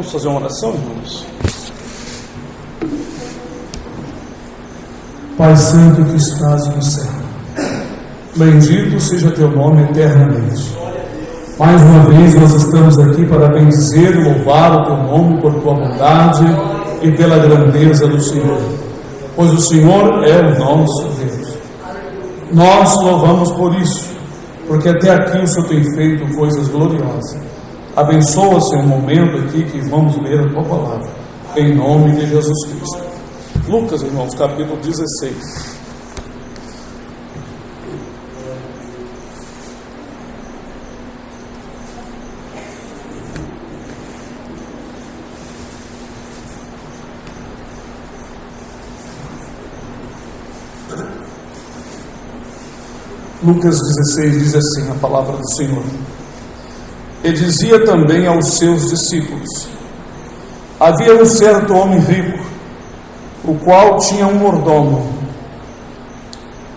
Vamos fazer uma oração, irmãos? Pai Santo que estás no céu, bendito seja teu nome eternamente. Mais uma vez nós estamos aqui para bendizer e louvar o teu nome por tua bondade e pela grandeza do Senhor, pois o Senhor é o nosso Deus. Nós louvamos por isso, porque até aqui o Senhor tem feito coisas gloriosas. Abençoa, Senhor, o momento aqui que vamos ler a tua palavra, em nome de Jesus Cristo. Lucas, irmãos, capítulo 16. Lucas 16 diz assim, a palavra do Senhor: E dizia também aos seus discípulos: Havia um certo homem rico, o qual tinha um mordomo,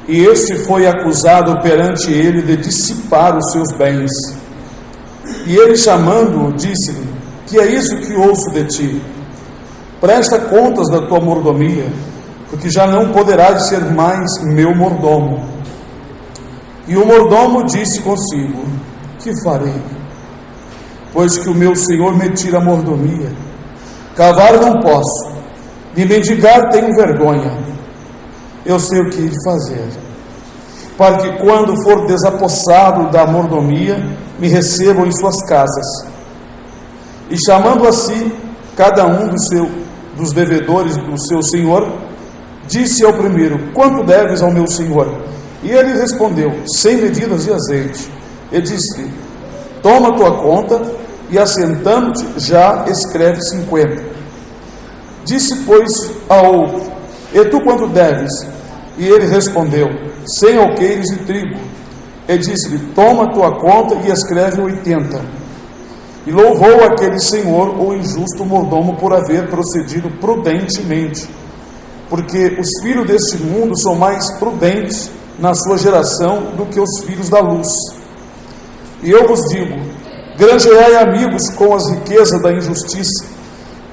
e este foi acusado perante ele de dissipar os seus bens. E ele, chamando-o, disse-lhe: Que é isso que ouço de ti? Presta contas da tua mordomia, porque já não poderás ser mais meu mordomo. E o mordomo disse consigo: Que farei? Pois que o meu senhor me tira a mordomia. Cavar não posso, de mendigar tenho vergonha. Eu sei o que hei de fazer, para que quando for desapossado da mordomia, me recebam em suas casas. E chamando a si cada um dos devedores do seu senhor, disse ao primeiro: Quanto deves ao meu senhor? E ele respondeu: 100 medidas de azeite. E disse-lhe: Toma tua conta, e assentando-te já escreve 50. Disse, pois, ao outro: E tu quanto deves? E ele respondeu: 100 alqueires de trigo. E disse-lhe: Toma tua conta e escreve 80. E louvou aquele senhor o injusto mordomo por haver procedido prudentemente, porque os filhos deste mundo são mais prudentes na sua geração do que os filhos da luz. E eu vos digo: granjeai amigos com as riquezas da injustiça,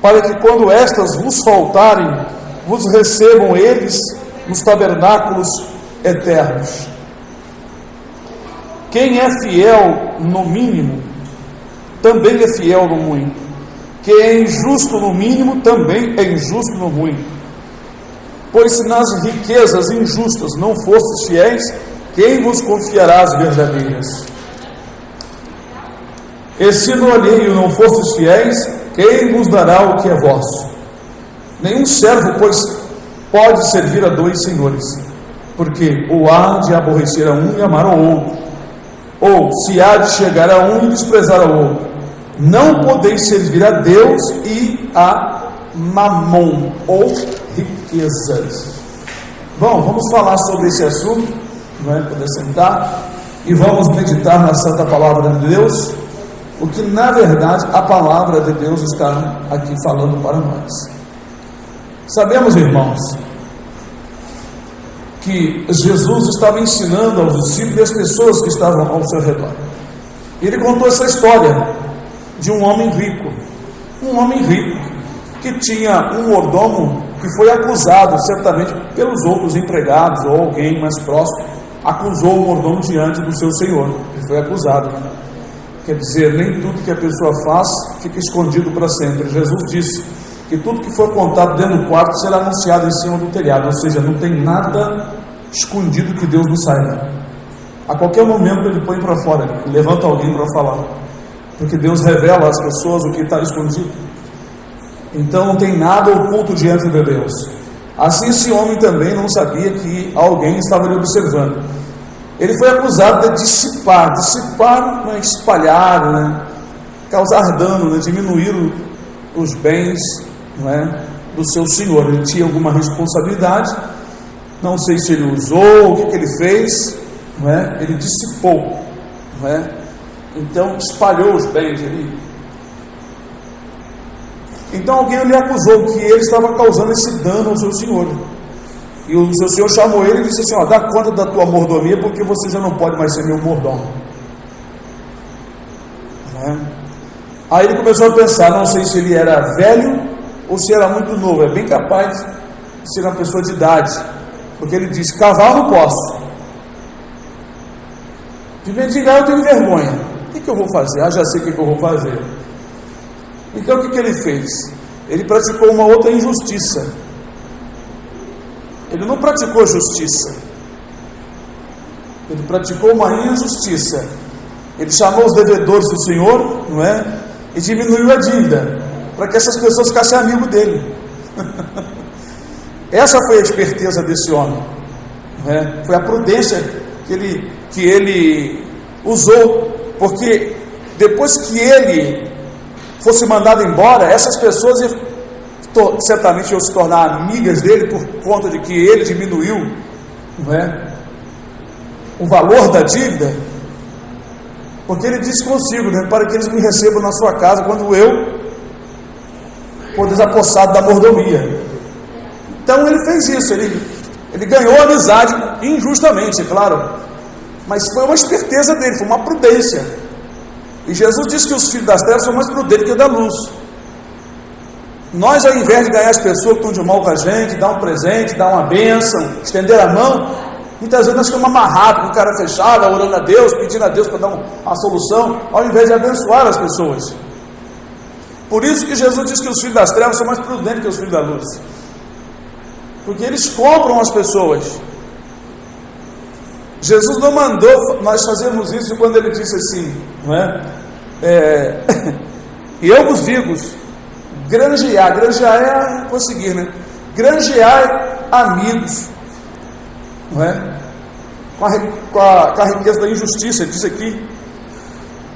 para que quando estas vos faltarem, vos recebam eles nos tabernáculos eternos. Quem é fiel no mínimo, também é fiel no muito. Quem é injusto no mínimo, também é injusto no muito. Pois se nas riquezas injustas não fostes fiéis, quem vos confiará as verdadeiras? E se no alheio não fostes fiéis, quem vos dará o que é vosso? Nenhum servo, pois, pode servir a dois senhores, porque ou há de aborrecer a um e amar ao outro, ou se há de chegar a um e desprezar ao outro. Não podeis servir a Deus e a Mamon, ou riquezas. Bom, vamos falar sobre esse assunto, não é? Poder sentar e vamos meditar na Santa Palavra de Deus, o que na verdade a Palavra de Deus está aqui falando para nós. Sabemos, irmãos, que Jesus estava ensinando aos discípulos e às pessoas que estavam ao seu redor. Ele contou essa história de um homem rico que tinha um mordomo que foi acusado, certamente pelos outros empregados ou alguém mais próximo, acusou o mordomo diante do seu senhor. Ele foi acusado, né? Quer dizer, nem tudo que a pessoa faz fica escondido para sempre. Jesus disse que tudo que for contado dentro do quarto será anunciado em cima do telhado, ou seja, não tem nada escondido que Deus não saiba. A qualquer momento ele põe para fora, ele levanta alguém para falar, porque Deus revela às pessoas o que está escondido. Então não tem nada oculto diante de Deus. Assim esse homem também não sabia que alguém estava lhe observando. Ele foi acusado de dissipar, não é espalhar, né? Causar dano, né? Diminuir os bens, não é? Do seu senhor. Ele tinha alguma responsabilidade, não sei se ele usou, o que ele fez, não é? Ele dissipou, não é? Então espalhou os bens ali. Então alguém lhe acusou que ele estava causando esse dano ao seu senhor. E o seu senhor chamou ele e disse assim: dá conta da tua mordomia, porque você já não pode mais ser meu mordomo. Aí ele começou a pensar, não sei se ele era velho ou se era muito novo. É bem capaz de ser uma pessoa de idade, porque ele disse: cavalo não posso, de mendigar eu tenho vergonha, o que eu vou fazer? Já sei o que eu vou fazer. Então o que ele fez? Ele praticou uma outra injustiça. Ele não praticou justiça, ele praticou uma injustiça. Ele chamou os devedores do Senhor, não é? E diminuiu a dívida, para que essas pessoas ficassem amigos dele. Essa foi a esperteza desse homem, não é? Foi a prudência que ele usou, porque depois que ele fosse mandado embora, essas pessoas certamente iam se tornar amigas dele, por conta de que ele diminuiu, não é, o valor da dívida, porque ele disse consigo, né, para que eles me recebam na sua casa quando eu for desapossado da mordomia. Então ele fez isso, ele ganhou a amizade injustamente, é claro, mas foi uma esperteza dele, foi uma prudência. E Jesus disse que os filhos das trevas são mais prudentes que o da luz. Nós, ao invés de ganhar as pessoas que estão de mal com a gente, dar um presente, dar uma bênção, estender a mão, muitas vezes nós ficamos amarrados, com o cara fechado, orando a Deus, pedindo a Deus para dar uma solução, ao invés de abençoar as pessoas. Por isso que Jesus diz que os filhos das trevas são mais prudentes que os filhos da luz, porque eles compram as pessoas. Jesus não mandou nós fazermos isso quando ele disse assim, não é? E eu vos digo, granjear é conseguir, né? Granjear amigos, não é? Com a riqueza da injustiça, diz aqui,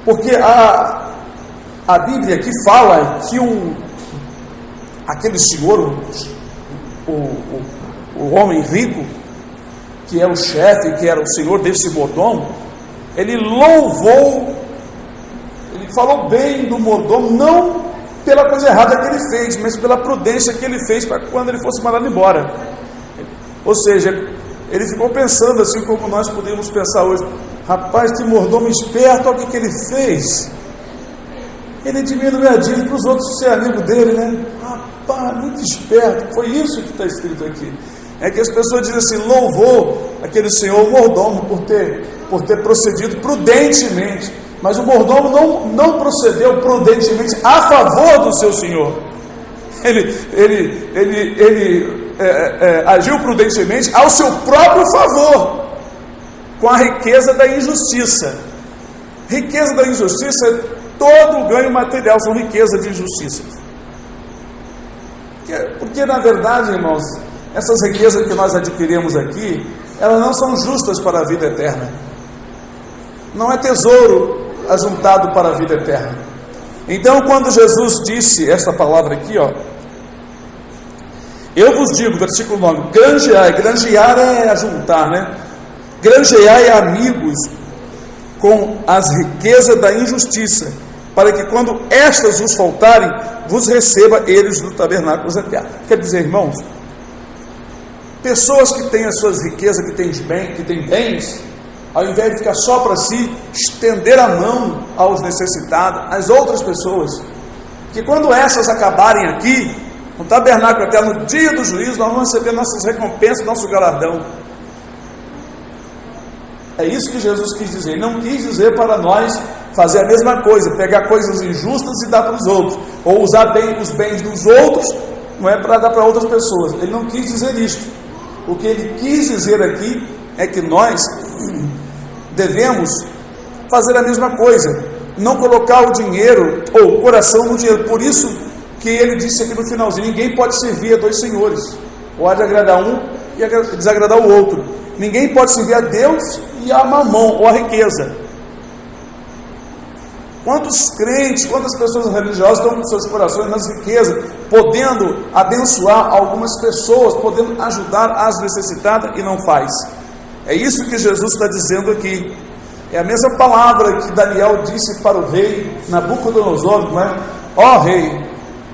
porque a Bíblia aqui fala que aquele senhor, o homem rico, que é o chefe, que era o senhor desse mordomo, ele louvou, ele falou bem do mordomo, não pela coisa errada que ele fez, mas pela prudência que ele fez para quando ele fosse mandado embora. Ou seja, ele ficou pensando assim como nós podemos pensar hoje: rapaz, que mordomo esperto, olha o que ele fez, ele diminuiu a dívida para os outros ser amigo dele, né? Rapaz, muito esperto. Foi isso que está escrito aqui. É que as pessoas dizem assim: louvou aquele senhor mordomo por ter procedido prudentemente, mas o mordomo não procedeu prudentemente a favor do seu senhor. Ele agiu prudentemente ao seu próprio favor, com a riqueza da injustiça. Riqueza da injustiça é todo ganho material, são riqueza de injustiça. Porque na verdade, irmãos, essas riquezas que nós adquirimos aqui, elas não são justas para a vida eterna. Não é tesouro ajuntado para a vida eterna. Então, quando Jesus disse essa palavra aqui, ó, eu vos digo, versículo 9, granjear é ajuntar, né? Granjear é amigos com as riquezas da injustiça, para que quando estas vos faltarem, vos receba eles do tabernáculo eterno. Quer dizer, irmãos, pessoas que têm as suas riquezas, que têm bens, ao invés de ficar só para si, estender a mão aos necessitados, às outras pessoas, que quando essas acabarem aqui, no tabernáculo eterno, no dia do juízo, nós vamos receber nossas recompensas, nosso galardão. É isso que Jesus quis dizer. Ele não quis dizer para nós fazer a mesma coisa, pegar coisas injustas e dar para os outros, ou usar os bens dos outros, não é para dar para outras pessoas. Ele não quis dizer isto. O que ele quis dizer aqui é que nós devemos fazer a mesma coisa, não colocar o dinheiro ou o coração no dinheiro. Por isso que ele disse aqui no finalzinho: ninguém pode servir a dois senhores, ou há de agradar um e desagradar o outro. Ninguém pode servir a Deus e a mamão, ou a riqueza. Quantos crentes, quantas pessoas religiosas estão com seus corações nas riquezas, podendo abençoar algumas pessoas, podendo ajudar as necessitadas, e não faz? É isso que Jesus está dizendo aqui. É a mesma palavra que Daniel disse para o rei Nabucodonosor, não é? Ó rei,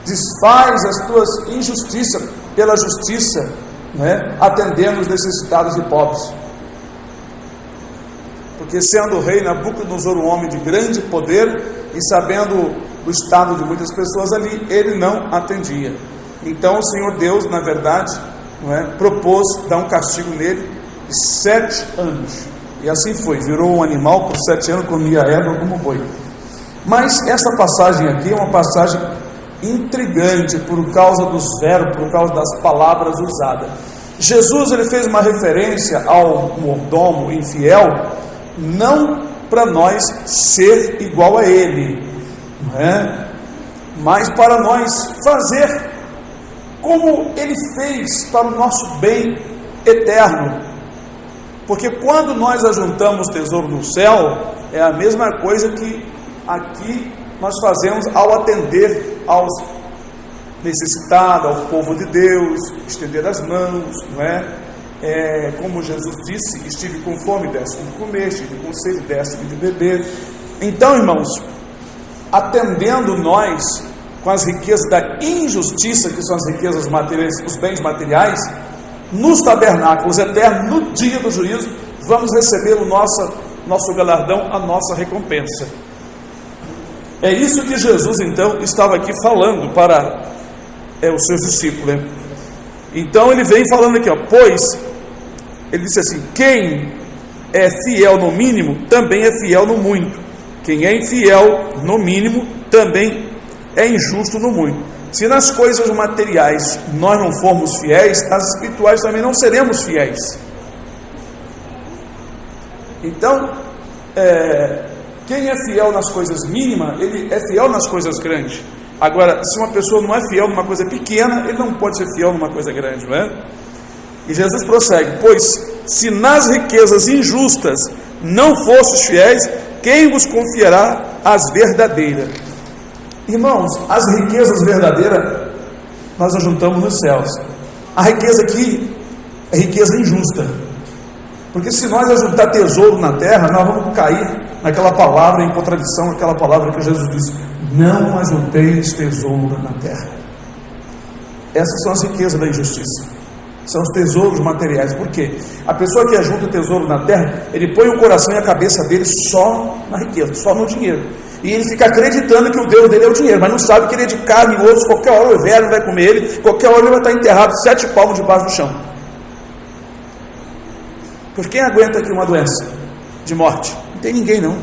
desfaz as tuas injustiças pela justiça, não é? Atendendo os necessitados e pobres. Porque sendo o rei Nabucodonosor um homem de grande poder, e sabendo do estado de muitas pessoas ali, ele não atendia. Então o Senhor Deus, na verdade, propôs dar um castigo nele de 7 anos. E assim foi, virou um animal por 7 anos, comia erva como boi. Mas essa passagem aqui é uma passagem intrigante por causa dos verbos, por causa das palavras usadas. Jesus, ele fez uma referência ao mordomo infiel, não para nós ser igual a ele, mas para nós fazer como ele fez para o nosso bem eterno. Porque quando nós ajuntamos tesouro no céu, é a mesma coisa que aqui nós fazemos ao atender aos necessitados, ao povo de Deus, estender as mãos, como Jesus disse, estive com fome, deste-me de comer, estive com sede, deste-me de beber. Então, irmãos, atendendo nós com as riquezas da injustiça, que são as riquezas materiais, os bens materiais, nos tabernáculos eternos, no dia do juízo, vamos receber o nosso galardão, a nossa recompensa. É isso que Jesus, então, estava aqui falando para os seus discípulos. Então, ele vem falando aqui, pois, ele disse assim, quem é fiel no mínimo, também é fiel no muito. Quem é infiel no mínimo, também é injusto no muito. Se nas coisas materiais nós não formos fiéis, as espirituais também não seremos fiéis. Então, quem é fiel nas coisas mínimas, ele é fiel nas coisas grandes. Agora, se uma pessoa não é fiel numa coisa pequena, ele não pode ser fiel numa coisa grande, não é? E Jesus prossegue, pois se nas riquezas injustas não fostes fiéis, quem vos confiará as verdadeiras? Irmãos, as riquezas verdadeiras nós ajuntamos nos céus. A riqueza aqui é riqueza injusta, porque se nós ajuntar tesouro na terra, nós vamos cair naquela palavra, em contradição com aquela palavra que Jesus disse, não ajunteis tesouro na terra. Essas são as riquezas da injustiça, são os tesouros materiais. Por quê? A pessoa que ajunta tesouro na terra, ele põe o coração e a cabeça dele só na riqueza, só no dinheiro, e ele fica acreditando que o Deus dele é o dinheiro, mas não sabe que ele é de carne e osso. Qualquer hora o velho vai comer ele, qualquer hora ele vai estar enterrado 7 palmos debaixo do chão. Por quem aguenta aqui uma doença de morte? Não tem ninguém, não.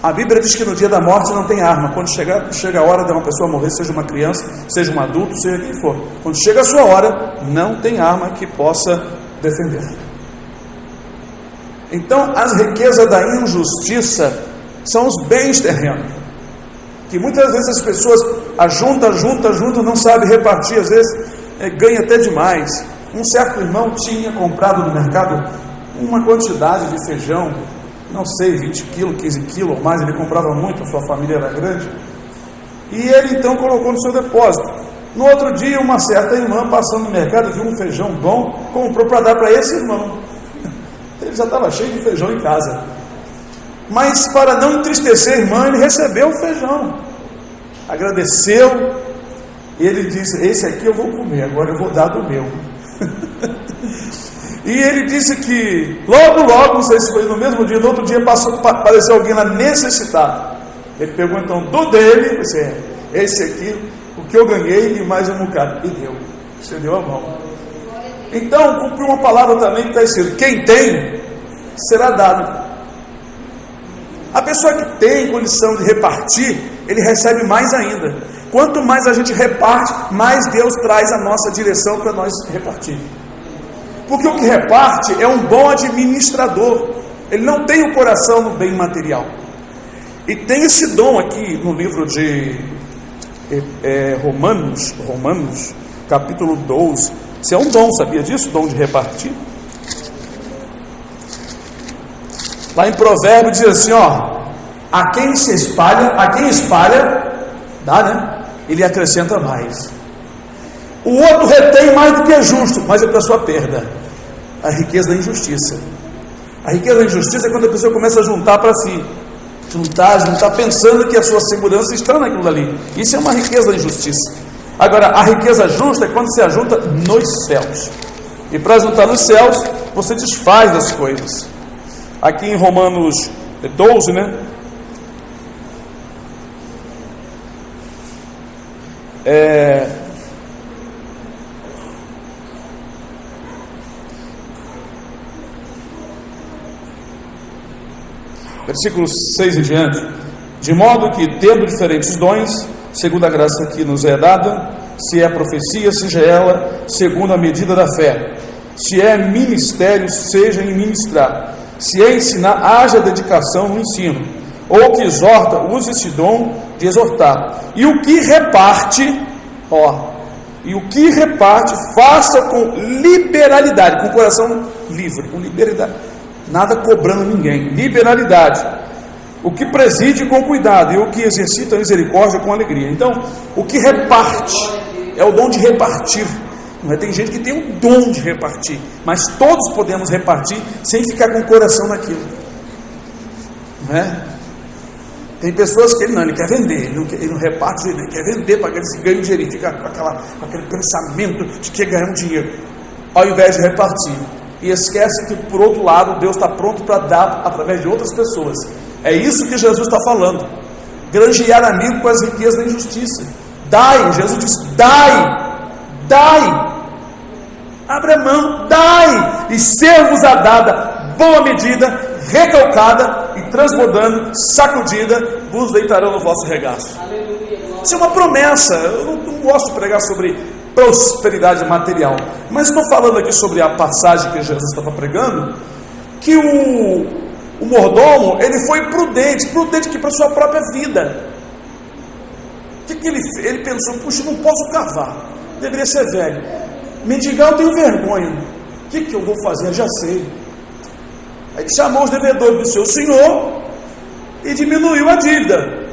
A Bíblia diz que no dia da morte não tem arma. Quando chega a hora de uma pessoa morrer, seja uma criança, seja um adulto, seja quem for, quando chega a sua hora, não tem arma que possa defender. Então, as riquezas da injustiça são os bens terrenos, que muitas vezes as pessoas ajuntam, não sabem repartir, às vezes ganha até demais. Um certo irmão tinha comprado no mercado uma quantidade de feijão, não sei, 20 quilos, 15 quilos ou mais, ele comprava muito, a sua família era grande, e ele então colocou no seu depósito. No outro dia, uma certa irmã passando no mercado, viu um feijão bom, comprou para dar para esse irmão. Ele já estava cheio de feijão em casa, mas para não entristecer a irmã, ele recebeu o feijão, agradeceu, e ele disse, esse aqui eu vou comer, agora eu vou dar do meu. E ele disse que logo, não sei se foi no mesmo dia, no outro dia apareceu alguém lá necessitado. Ele pegou então do dele, disse, esse aqui, o que eu ganhei e mais um bocado, e deu, estendeu a mão. Então cumpriu uma palavra também que está escrito, quem tem, será dado. A pessoa que tem condição de repartir, ele recebe mais ainda. Quanto mais a gente reparte, mais Deus traz a nossa direção para nós repartir. Porque o que reparte é um bom administrador, ele não tem o coração no bem material. E tem esse dom aqui no livro de Romanos, capítulo 12. Isso é um dom, sabia disso? Dom de repartir. Lá em Provérbios diz assim, a quem espalha, dá, né? Ele acrescenta mais. O outro retém mais do que é justo, mas é para sua perda. A riqueza da injustiça. A riqueza da injustiça é quando a pessoa começa a juntar para si. Juntar, pensando que a sua segurança está naquilo ali. Isso é uma riqueza da injustiça. Agora, a riqueza justa é quando se ajunta nos céus. E para juntar nos céus, você desfaz das coisas. Aqui em Romanos 12, né? Versículo 6 em diante. De modo que, tendo diferentes dons, segundo a graça que nos é dada, se é profecia, seja ela segundo a medida da fé. Se é ministério, seja em ministrar. Se é ensinar, haja dedicação no ensino. Ou que exorta, use esse dom de exortar. E o que reparte, faça com liberalidade, com o coração livre, com liberalidade, nada cobrando ninguém, liberalidade. O que preside com cuidado, e o que exercita a misericórdia com alegria. Então, o que reparte é o dom de repartir. Não é? Tem gente que tem o dom de repartir, mas todos podemos repartir sem ficar com o coração naquilo. Não é? Tem pessoas que ele quer vender, ele não reparte, ele quer vender para que ele ganhe dinheiro, ele fica com aquele pensamento de que ganhar um dinheiro, ao invés de repartir. E esquece que, por outro lado, Deus está pronto para dar através de outras pessoas. É isso que Jesus está falando. Granjear amigo com as riquezas da injustiça. Dai, Jesus diz, dai, abre a mão, dai, e ser-vos-á dada boa medida, recalcada e transbordando, sacudida, vos deitarão no vosso regaço. Isso é uma promessa. Eu não gosto de pregar sobre prosperidade material, mas estou falando aqui sobre a passagem que Jesus estava pregando, que o mordomo, ele foi prudente aqui para a sua própria vida. O que ele fez? Ele pensou, puxa, não posso cavar, deveria ser velho, mendigar eu tenho vergonha, o que eu vou fazer? Eu já sei. Aí chamou os devedores do seu senhor e diminuiu a dívida.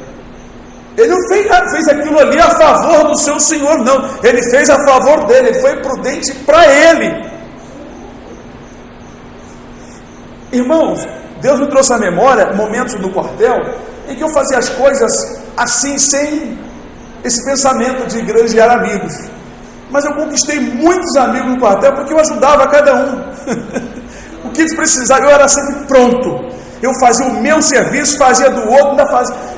Ele não fez aquilo ali a favor do seu senhor, não. Ele fez a favor dele, ele foi prudente para ele. Irmãos, Deus me trouxe à memória momentos no quartel em que eu fazia as coisas assim, sem esse pensamento de granjear amigos. Mas eu conquistei muitos amigos no quartel porque eu ajudava cada um. O que eles precisavam, eu era sempre pronto. Eu fazia o meu serviço, fazia do outro,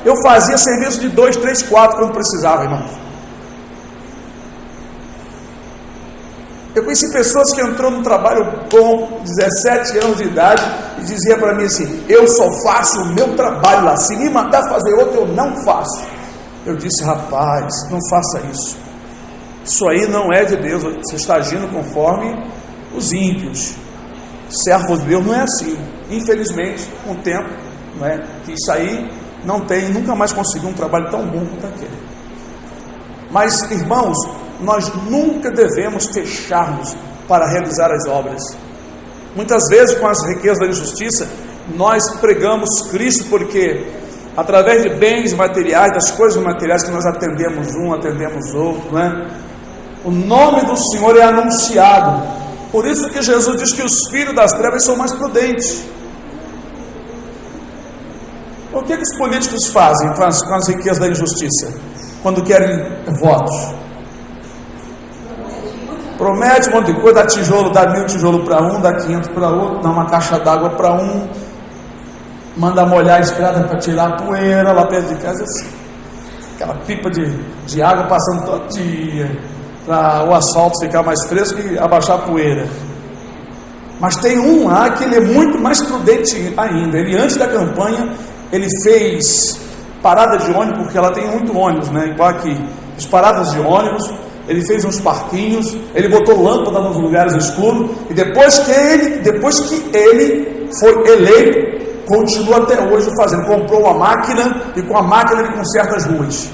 eu fazia serviço de 2, 3, 4 quando precisava, irmãos. Eu conheci pessoas que entrou no trabalho com 17 anos de idade e dizia para mim assim, eu só faço o meu trabalho lá, se me mandar fazer outro eu não faço. Eu disse, rapaz, não faça isso. Isso aí não é de Deus, você está agindo conforme os ímpios. Servo de Deus não é assim. Infelizmente, com o tempo, não é? Que isso aí nunca mais conseguiu um trabalho tão bom quanto aquele. Mas, irmãos, nós nunca devemos fechar-nos para realizar as obras. Muitas vezes, com as riquezas da injustiça, nós pregamos Cristo porque, através de bens materiais, das coisas materiais que nós atendemos um, atendemos outro, não é? O nome do Senhor é anunciado. Por isso que Jesus diz que os filhos das trevas são mais prudentes. O que os políticos fazem com as riquezas da injustiça? Quando querem votos? Promete um monte de coisa, dá tijolo, dá 1000 tijolos para um, dá 500 para outro, dá uma caixa d'água para um, manda molhar a estrada para tirar a poeira lá perto de casa, assim. Aquela pipa de água passando todo dia, para o asfalto ficar mais fresco e abaixar a poeira. Mas tem um lá que ele é muito mais prudente ainda. Ele, antes da campanha, ele fez parada de ônibus, porque ela tem muito ônibus, né? Igual aqui, as paradas de ônibus, ele fez uns parquinhos, ele botou lâmpada nos lugares escuros, e depois que ele foi eleito, continua até hoje fazendo. Comprou uma máquina, e com a máquina ele conserta as ruas.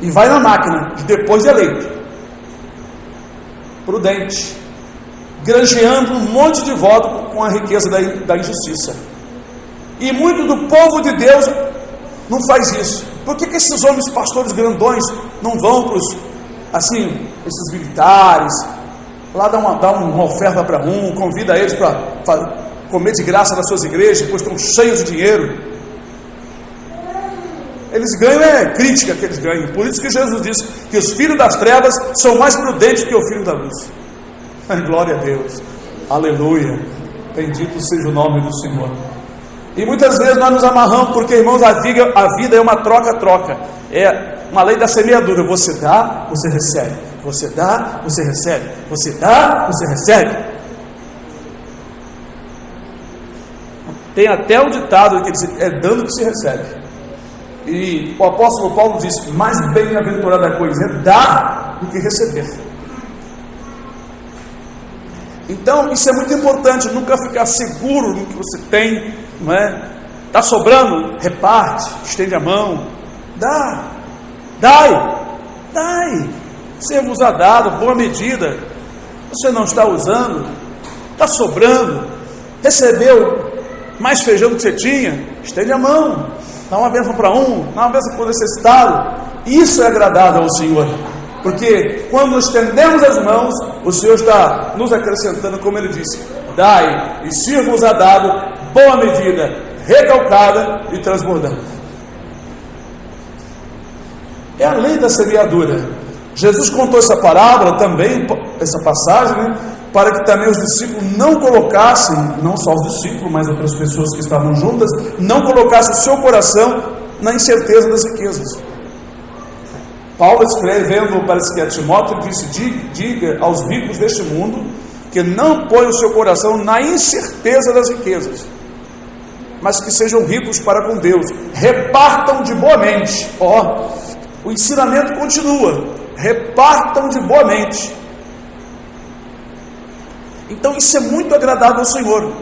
E vai na máquina, depois de eleito. Prudente, granjeando um monte de voto com a riqueza da injustiça. E muito do povo de Deus não faz isso. Por que esses homens pastores grandões não vão para os, assim, esses militares, lá dá uma oferta para um, convida eles para comer de graça nas suas igrejas, depois estão cheios de dinheiro? Eles ganham, crítica que eles ganham. Por isso que Jesus disse que os filhos das trevas são mais prudentes que o filho da luz. Glória a Deus, aleluia, bendito seja o nome do Senhor. E muitas vezes nós nos amarramos, porque, irmãos, a vida é uma troca-troca. uma lei da semeadura. Você dá, você recebe. Você dá, você recebe. Você dá, você recebe. Tem até o ditado que diz: é dando que se recebe. E o apóstolo Paulo diz: mais bem-aventurada coisa é dar do que receber. Então isso é muito importante, nunca ficar seguro no que você tem, não é? Está sobrando? Reparte, estende a mão, dá, dai, ser-vos-á dado, boa medida, você não está usando, está sobrando, recebeu mais feijão do que você tinha, estende a mão, dá uma bênção para um, dá uma bênção para o necessitado. Isso é agradável ao Senhor, porque quando nós estendemos as mãos, o Senhor está nos acrescentando, como Ele disse: dai e ser-vos-á dado, boa medida, recalcada e transbordante. É a lei da semeadura. Jesus contou essa parábola também, essa passagem, né, para que também os discípulos não colocassem, não só os discípulos, mas outras pessoas que estavam juntas, não colocassem o seu coração na incerteza das riquezas. Paulo, escrevendo, parece que a Timóteo, disse: diga aos ricos deste mundo que não ponham o seu coração na incerteza das riquezas, mas que sejam ricos para com Deus, repartam de boa mente. O ensinamento continua: repartam de boa mente. Então isso é muito agradável ao Senhor.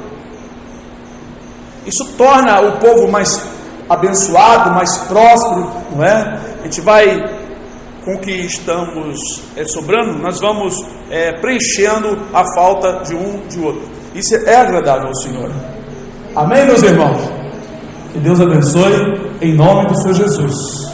Isso torna o povo mais abençoado, mais próspero, não é? A gente vai, com o que estamos sobrando, nós vamos preenchendo a falta de um de outro. Isso é agradável ao Senhor. Amém, meus irmãos? Que Deus abençoe, em nome do Senhor Jesus.